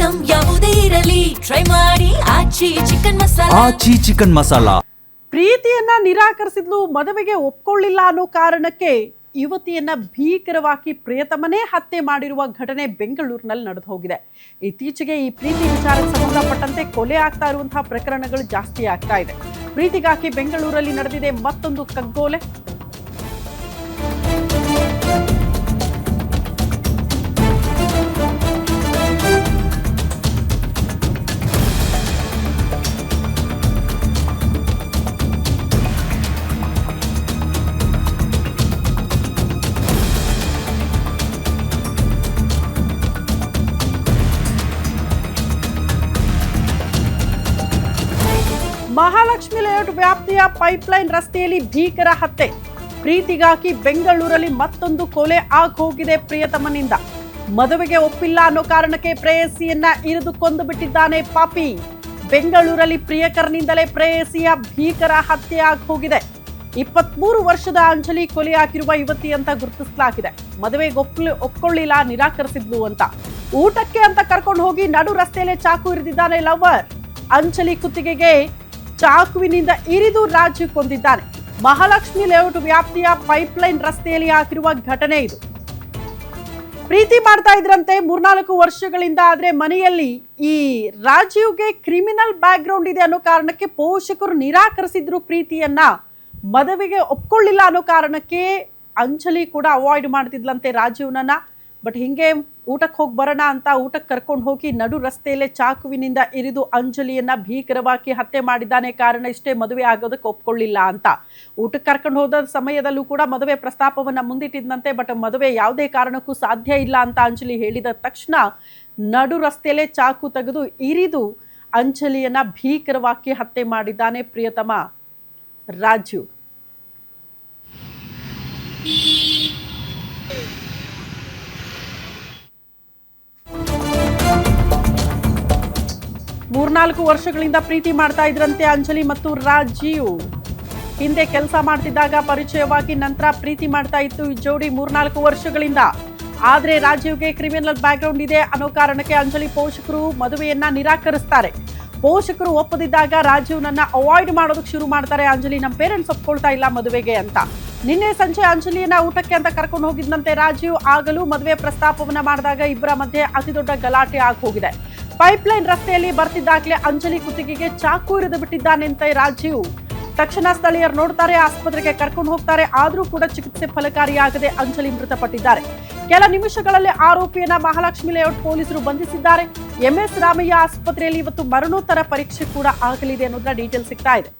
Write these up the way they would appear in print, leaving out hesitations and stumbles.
Item ಯಾವುದೇ ಇರಲಿ try ಮಾಡಿ ಆಚಿ ಚಿಕನ್ ಮಸಾಲಾ. ಪ್ರೀತಿಯನ್ನ ನಿರಾಕರಿಸಿದ್ಲು, ಮದುವೆಗೆ ಒಪ್ಕೊಳ್ಳಿಲ್ಲ ಅನ್ನೋ ಕಾರಣಕ್ಕೆ ಯುವತಿಯನ್ನ ಭೀಕರವಾಗಿ ಪ್ರಿಯತಮನೇ ಹತ್ಯೆ ಮಾಡಿರುವ ಘಟನೆ ಬೆಂಗಳೂರಿನಲ್ಲಿ ನಡೆದು ಹೋಗಿದೆ. ಇತ್ತೀಚೆಗೆ ಈ ಪ್ರೀತಿ ವಿಚಾರಕ್ಕೆ ಸಂಬಂಧಪಟ್ಟಂತೆ ಕೊಲೆ ಆಗ್ತಾ ಇರುವಂತಹ ಪ್ರಕರಣಗಳು ಜಾಸ್ತಿ ಆಗ್ತಾ ಇದೆ. ಪ್ರೀತಿಗಾಗಿ ಬೆಂಗಳೂರಲ್ಲಿ ನಡೆದಿದೆ ಮತ್ತೊಂದು ಕಗ್ಗೋಲೆ. ಮಹಾಲಕ್ಷ್ಮಿ ಲೇಔಟ್ ವ್ಯಾಪ್ತಿಯ ಪೈಪ್ಲೈನ್ ರಸ್ತೆಯಲ್ಲಿ ಭೀಕರ ಹತ್ಯೆ. ಪ್ರೀತಿಗಾಗಿ ಬೆಂಗಳೂರಲ್ಲಿ ಮತ್ತೊಂದು ಕೊಲೆ ಆಗೋಗಿದೆ ಪ್ರಿಯತಮನಿಂದ. ಮದುವೆಗೆ ಒಪ್ಪಿಲ್ಲ ಅನ್ನೋ ಕಾರಣಕ್ಕೆ ಪ್ರೇಯಸಿಯನ್ನ ಇರಿದು ಕೊಂದು ಬಿಟ್ಟಿದ್ದಾನೆ ಪಾಪಿ. ಬೆಂಗಳೂರಲ್ಲಿ ಪ್ರಿಯಕರನಿಂದಲೇ ಪ್ರೇಯಸಿಯ ಭೀಕರ ಹತ್ಯೆ ಆಗೋಗಿದೆ. 23 ವರ್ಷದ ಅಂಜಲಿ ಕೊಲೆಯಾಗಿರುವ ಯುವತಿ ಅಂತ ಗುರುತಿಸಲಾಗಿದೆ. ಮದುವೆಗೆ ಒಪ್ಕೊಳ್ಳಿಲ್ಲ, ನಿರಾಕರಿಸಿದ್ಲು ಅಂತ. ಊಟಕ್ಕೆ ಅಂತ ಕರ್ಕೊಂಡು ಹೋಗಿ ನಡು ರಸ್ತೆಯಲ್ಲೇ ಚಾಕು ಇರಿದಿದ್ದಾನೆ ಲವರ್. ಅಂಜಲಿ ಕುತ್ತಿಗೆಗೆ ಚಾಕುವಿನಿಂದ ಇರಿದು ರಾಜು ಕೊಂದಿದ್ದಾನೆ. ಮಹಾಲಕ್ಷ್ಮಿ ಲೇಔಟ್ ವ್ಯಾಪ್ತಿಯ ಪೈಪ್ಲೈನ್ ರಸ್ತೆಯಲ್ಲಿ ಆಗಿರುವ ಘಟನೆ ಇದು. ಪ್ರೀತಿ ಮಾಡ್ತಾ ಇದ್ರಂತೆ 3-4 ವರ್ಷಗಳಿಂದ. ಆದ್ರೆ ಮನೆಯಲ್ಲಿ ಈ ರಾಜೀವ್ಗೆ ಕ್ರಿಮಿನಲ್ ಬ್ಯಾಕ್ ಗ್ರೌಂಡ್ ಇದೆ ಅನ್ನೋ ಕಾರಣಕ್ಕೆ ಪೋಷಕರು ನಿರಾಕರಿಸಿದ್ರು ಪ್ರೀತಿಯನ್ನ. ಮದುವೆಗೆ ಒಪ್ಕೊಳ್ಳಿಲ್ಲ ಅನ್ನೋ ಕಾರಣಕ್ಕೆ ಅಂಜಲಿ ಕೂಡ ಅವಾಯ್ಡ್ ಮಾಡ್ತಿದ್ಲಂತೆ ರಾಜೀವ್ನನ್ನ. ಬಟ್ ಹಿಂಗೆ ಊಟಕ್ಕೆ ಹೋಗಿ ಬರೋಣ ಅಂತ ಊಟಕ್ಕೆ ಕರ್ಕೊಂಡು ಹೋಗಿ ನಡು ರಸ್ತೆಯಲ್ಲೇ ಚಾಕುವಿನಿಂದ ಇರಿದು ಅಂಜಲಿಯನ್ನ ಭೀಕರವಾಗಿ ಹತ್ಯೆ ಮಾಡಿದ್ದಾನೆ. ಕಾರಣ ಇಷ್ಟೇ, ಮದುವೆ ಆಗೋದಕ್ಕೆ ಒಪ್ಕೊಳ್ಳಿಲ್ಲ ಅಂತ. ಊಟಕ್ಕೆ ಕರ್ಕೊಂಡು ಹೋದ ಸಮಯದಲ್ಲೂ ಕೂಡ ಮದುವೆ ಪ್ರಸ್ತಾಪವನ್ನ ಮುಂದಿಟ್ಟಿದ್ದಂತೆ. ಬಟ್ ಮದುವೆ ಯಾವುದೇ ಕಾರಣಕ್ಕೂ ಸಾಧ್ಯ ಇಲ್ಲ ಅಂತ ಅಂಜಲಿ ಹೇಳಿದ ತಕ್ಷಣ ನಡು ರಸ್ತೆಯಲ್ಲೇ ಚಾಕು ತೆಗೆದು ಇರಿದು ಅಂಜಲಿಯನ್ನ ಭೀಕರವಾಗಿ ಹತ್ಯೆ ಮಾಡಿದ್ದಾನೆ ಪ್ರಿಯತಮ ರಾಜು. ಮೂರ್ನಾಲ್ಕು ವರ್ಷಗಳಿಂದ ಪ್ರೀತಿ ಮಾಡ್ತಾ ಇದ್ರಂತೆ ಅಂಜಲಿ ಮತ್ತು ರಾಜೀವ್. ಹಿಂದೆ ಕೆಲಸ ಮಾಡ್ತಿದ್ದಾಗ ಪರಿಚಯವಾಗಿ ನಂತರ ಪ್ರೀತಿ ಮಾಡ್ತಾ ಇತ್ತು ಈ ಜೋಡಿ 3-4 ವರ್ಷಗಳಿಂದ. ಆದ್ರೆ ರಾಜೀವ್ಗೆ ಕ್ರಿಮಿನಲ್ ಬ್ಯಾಕ್ ಗ್ರೌಂಡ್ ಇದೆ ಅನ್ನೋ ಕಾರಣಕ್ಕೆ ಅಂಜಲಿ ಪೋಷಕರು ಮದುವೆಯನ್ನ ನಿರಾಕರಿಸ್ತಾರೆ. ಪೋಷಕರು ಒಪ್ಪದಿದ್ದಾಗ ರಾಜೀವ್ನನ್ನ ಅವಾಯ್ಡ್ ಮಾಡೋದಕ್ಕೆ ಶುರು ಮಾಡ್ತಾರೆ. ಅಂಜಲಿ, ನಮ್ಮ ಪೇರೆಂಟ್ಸ್ ಒಪ್ಕೊಳ್ತಾ ಇಲ್ಲ ಮದುವೆಗೆ ಅಂತ. ನಿನ್ನೆ ಸಂಜೆ ಅಂಜಲಿಯನ್ನ ಊಟಕ್ಕೆ ಅಂತ ಕರ್ಕೊಂಡು ಹೋಗಿದ್ದಂತೆ ರಾಜೀವ್. ಆಗಲೂ ಮದುವೆ ಪ್ರಸ್ತಾಪವನ್ನ ಮಾಡಿದಾಗ ಇಬ್ಬರ ಮಧ್ಯೆ ಅತಿ ದೊಡ್ಡ ಗಲಾಟೆ ಆಗಿ ಹೋಗಿದೆ. ಪೈಪ್ಲೈನ್ ರಸ್ತೆಯಲ್ಲಿ ಬರ್ತಿದ್ದಾಗಲೇ ಅಂಜಲಿ ಕುತ್ತಿಗೆಗೆ ಚಾಕು ಇರಿದು ಬಿಟ್ಟಿದ್ದಾನೆಂತೆ ರಾಜೀವ್. ತಕ್ಷಣ ಸ್ಥಳೀಯರು ನೋಡ್ತಾರೆ, ಆಸ್ಪತ್ರೆಗೆ ಕರ್ಕೊಂಡು ಹೋಗ್ತಾರೆ. ಆದ್ರೂ ಕೂಡ ಚಿಕಿತ್ಸೆ ಫಲಕಾರಿಯಾಗದೆ ಅಂಜಲಿ ಮೃತಪಟ್ಟಿದ್ದಾರೆ. ಕೆಲ ನಿಮಿಷಗಳಲ್ಲಿ ಆರೋಪಿಯನ್ನ ಮಹಾಲಕ್ಷ್ಮಿ ಲೇಔಟ್ ಪೊಲೀಸರು ಬಂಧಿಸಿದ್ದಾರೆ. MS ರಾಮಯ್ಯ ಆಸ್ಪತ್ರೆಯಲ್ಲಿ ಇವತ್ತು ಮರಣೋತ್ತರ ಪರೀಕ್ಷೆ ಕೂಡ ಆಗಲಿದೆ ಅನ್ನೋದ್ರ ಡೀಟೇಲ್ ಸಿಗ್ತಾ ಇದೆ.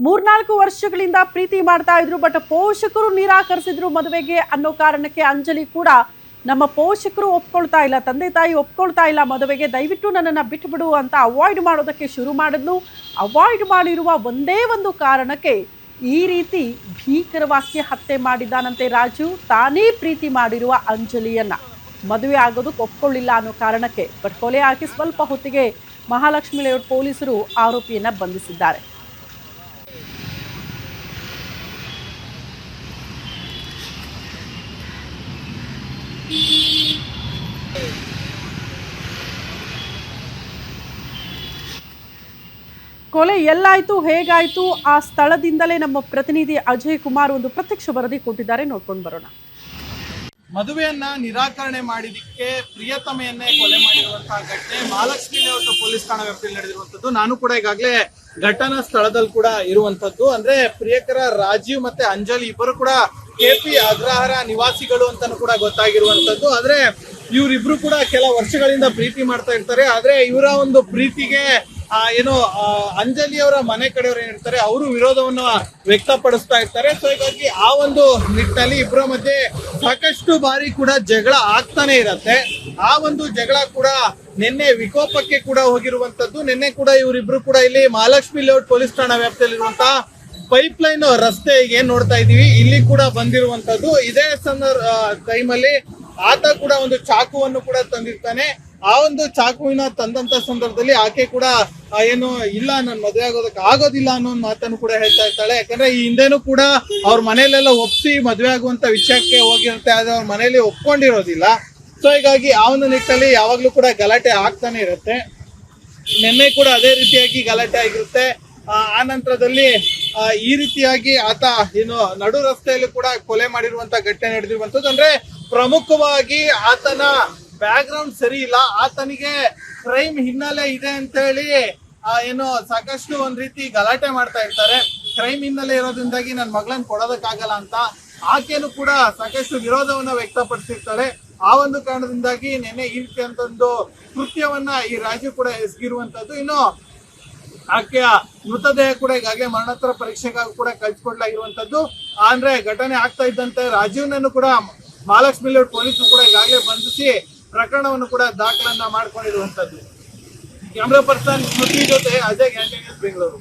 3-4 ವರ್ಷಗಳಿಂದ ಪ್ರೀತಿ ಮಾಡ್ತಾ ಇದ್ರು, ಬಟ್ ಪೋಷಕರು ನಿರಾಕರಿಸಿದ್ರು ಮದುವೆಗೆ ಅನ್ನೋ ಕಾರಣಕ್ಕೆ ಅಂಜಲಿ ಕೂಡ ನಮ್ಮ ಪೋಷಕರು ಒಪ್ಕೊಳ್ತಾ ಇಲ್ಲ, ತಂದೆ ತಾಯಿ ಒಪ್ಕೊಳ್ತಾ ಇಲ್ಲ ಮದುವೆಗೆ, ದಯವಿಟ್ಟು ನನ್ನನ್ನು ಬಿಟ್ಟುಬಿಡು ಅಂತ ಅವಾಯ್ಡ್ ಮಾಡೋದಕ್ಕೆ ಶುರು ಮಾಡಿದ್ಲು. ಅವಾಯ್ಡ್ ಮಾಡಿರುವ ಒಂದೇ ಒಂದು ಕಾರಣಕ್ಕೆ ಈ ರೀತಿ ಭೀಕರವಾಗಿ ಹತ್ಯೆ ಮಾಡಿದ್ದಾನಂತೆ ರಾಜು. ತಾನೇ ಪ್ರೀತಿ ಮಾಡಿರುವ ಅಂಜಲಿಯನ್ನ ಮದುವೆ ಆಗೋದಕ್ಕೆ ಒಪ್ಕೊಳ್ಳಿಲ್ಲ ಅನ್ನೋ ಕಾರಣಕ್ಕೆ. ಬಟ್ ಕೊಲೆ ಆಗಿ ಸ್ವಲ್ಪ ಹೊತ್ತಿಗೆ ಮಹಾಲಕ್ಷ್ಮಿ ಲೇಔಟ್ ಪೊಲೀಸರು ಆರೋಪಿಯನ್ನ ಬಂಧಿಸಿದ್ದಾರೆ. ಕೊಲೆ ಎಲ್ಲಾಯ್ತು, ಹೇಗಾಯ್ತು, ಆ ಸ್ಥಳದಿಂದಲೇ ನಮ್ಮ ಪ್ರತಿನಿಧಿ ಅಜಯ್ ಕುಮಾರ್ ಒಂದು ಪ್ರತ್ಯಕ್ಷ ವರದಿ ಕೊಟ್ಟಿದ್ದಾರೆ, ನೋಡ್ಕೊಂಡು ಬರೋಣ. ಮದುವೆಯನ್ನ ನಿರಾಕರಣೆ ಮಾಡಿದಕ್ಕೆ ಪ್ರಿಯತಮೆಯನ್ನೇ ಕೊಲೆ ಮಾಡಿರುವಂತಹ ಘಟನೆ ಮಹಾಲಕ್ಷ್ಮಿ ಲೇಔಟ್ ಪೊಲೀಸ್ ಠಾಣಾ ವ್ಯಾಪ್ತಿಯಲ್ಲಿ ನಡೆದಿರುವಂತದ್ದು. ನಾನು ಕೂಡ ಈಗಾಗಲೇ ಘಟನಾ ಸ್ಥಳದಲ್ಲಿ ಕೂಡ ಇರುವಂತದ್ದು. ಅಂದ್ರೆ ಪ್ರಿಯಕರ ರಾಜೀವ್ ಮತ್ತೆ ಅಂಜಲಿ ಇಬ್ಬರು ಕೂಡ KP ಅಗ್ರಹಾರ ನಿವಾಸಿಗಳು ಅಂತಾನು ಕೂಡ ಗೊತ್ತಾಗಿರುವಂತದ್ದು. ಆದ್ರೆ ಇವರಿಬ್ರು ಕೂಡ ಕೆಲ ವರ್ಷಗಳಿಂದ ಪ್ರೀತಿ ಮಾಡ್ತಾ ಇರ್ತಾರೆ. ಆದ್ರೆ ಇವರ ಒಂದು ಪ್ರೀತಿಗೆ ಏನು ಅಂಜಲಿ ಅವರ ಮನೆ ಕಡೆಯವರು ಏನಿರ್ತಾರೆ ಅವರು ವಿರೋಧವನ್ನು ವ್ಯಕ್ತಪಡಿಸ್ತಾ ಇರ್ತಾರೆ. ಸೊ ಹೀಗಾಗಿ ಆ ಒಂದು ನಿಟ್ಟಿನಲ್ಲಿ ಇಬ್ಬರ ಮಧ್ಯೆ ಸಾಕಷ್ಟು ಬಾರಿ ಕೂಡ ಜಗಳ ಆಗ್ತಾನೆ ಇರತ್ತೆ. ಆ ಒಂದು ಜಗಳ ಕೂಡ ನಿನ್ನೆ ವಿಕೋಪಕ್ಕೆ ಕೂಡ ಹೋಗಿರುವಂತದ್ದು. ನಿನ್ನೆ ಕೂಡ ಇವರಿಬ್ರು ಕೂಡ ಇಲ್ಲಿ ಮಹಾಲಕ್ಷ್ಮಿ ಲೇಔಟ್ ಪೊಲೀಸ್ ಠಾಣಾ ವ್ಯಾಪ್ತಿಯಲ್ಲಿರುವಂತಹ ಪೈಪ್ಲೈನ್ ರಸ್ತೆ ಏನ್ ನೋಡ್ತಾ ಇದೀವಿ ಇಲ್ಲಿ ಕೂಡ ಬಂದಿರುವಂತದ್ದು. ಇದೇ ಟೈಮಲ್ಲಿ ಆತ ಕೂಡ ಒಂದು ಚಾಕುವನ್ನು ಕೂಡ ತಂದಿರ್ತಾನೆ. ಆ ಒಂದು ಚಾಕುವಿನ ತಂದಂತ ಸಂದರ್ಭದಲ್ಲಿ ಆಕೆ ಕೂಡ ಏನು ಇಲ್ಲ, ನನ್ ಮದುವೆ ಆಗೋದಿಲ್ಲ ಅನ್ನೋ ಮಾತನ್ನು ಕೂಡ ಹೇಳ್ತಾ ಇರ್ತಾಳೆ. ಯಾಕಂದ್ರೆ ಈ ಹಿಂದೆನೂ ಕೂಡ ಅವ್ರ ಮನೇಲೆಲ್ಲ ಒಪ್ಸಿ ಮದುವೆ ಆಗುವಂತ ವಿಷಯಕ್ಕೆ ಹೋಗಿರುತ್ತೆ, ಆದ್ರೆ ಅವ್ರ ಮನೇಲಿ ಒಪ್ಕೊಂಡಿರೋದಿಲ್ಲ. ಸೊ ಹೀಗಾಗಿ ಆ ಒಂದು ನಿಟ್ಟಿನಲ್ಲಿ ಯಾವಾಗ್ಲೂ ಕೂಡ ಗಲಾಟೆ ಆಗ್ತಾನೆ ಇರುತ್ತೆ. ನಿನ್ನೆ ಕೂಡ ಅದೇ ರೀತಿಯಾಗಿ ಗಲಾಟೆ ಆಗಿರುತ್ತೆ. ಆ ನಂತರದಲ್ಲಿ ಈ ರೀತಿಯಾಗಿ ಆತ ಏನು ನಡು ರಸ್ತೆಯಲ್ಲಿ ಕೂಡ ಕೊಲೆ ಮಾಡಿರುವಂತ ಘಟನೆ ನಡೆದಿರುವಂತದ್ದು. ಅಂದ್ರೆ ಪ್ರಮುಖವಾಗಿ ಆತನ ಬ್ಯಾಕ್ ಗ್ರೌಂಡ್ ಸರಿ ಇಲ್ಲ, ಆತನಿಗೆ ಕ್ರೈಮ್ ಹಿನ್ನೆಲೆ ಇದೆ ಅಂತ ಹೇಳಿ ಏನು ಸಾಕಷ್ಟು ಒಂದ್ ರೀತಿ ಗಲಾಟೆ ಮಾಡ್ತಾ ಇರ್ತಾರೆ. ಕ್ರೈಮ್ ಹಿನ್ನೆಲೆ ಇರೋದ್ರಿಂದಾಗಿ ನನ್ನ ಮಗಳನ್ನ ಕೊಡೋದಕ್ಕಾಗಲ್ಲ ಅಂತ ಆಕೆನು ಕೂಡ ಸಾಕಷ್ಟು ವಿರೋಧವನ್ನ ವ್ಯಕ್ತಪಡಿಸಿರ್ತಾರೆ. ಆ ಒಂದು ಕಾರಣದಿಂದಾಗಿ ನಿನ್ನೆ ಈ ರೀತಿಯಂತ ಒಂದು ಕೃತ್ಯವನ್ನ ಈ ರಾಜು ಕೂಡ ಎಸಗಿರುವಂತದ್ದು. ಇನ್ನು ಆಕೆಯ ಮೃತದೇಹ ಕೂಡ ಈಗಾಗಲೇ ಮರಣೋತ್ತರ ಪರೀಕ್ಷೆಗಾಗಿ ಕೂಡ ಕಳ್ಸಿಕೊಡ್ಲಾಗಿರುವಂತದ್ದು. ಅಂದ್ರೆ ಘಟನೆ ಆಗ್ತಾ ಇದ್ದಂತೆ ರಾಜೀವ್ನನ್ನು ಕೂಡ ಮಹಾಲಕ್ಷ್ಮಿ ಲೇಔಟ್ ಪೊಲೀಸರು ಕೂಡ ಈಗಾಗಲೇ ಬಂಧಿಸಿ ಪ್ರಕರಣವನ್ನು ಕೂಡ ದಾಖಲನ್ನ ಮಾಡ್ಕೊಂಡಿರುವಂತದ್ದು. ಕ್ಯಾಮ್ರಾ ಪರ್ಸನ್ ಸ್ಮೃತಿ ಜೊತೆ ಅಜಯ್, ಬೆಂಗಳೂರು.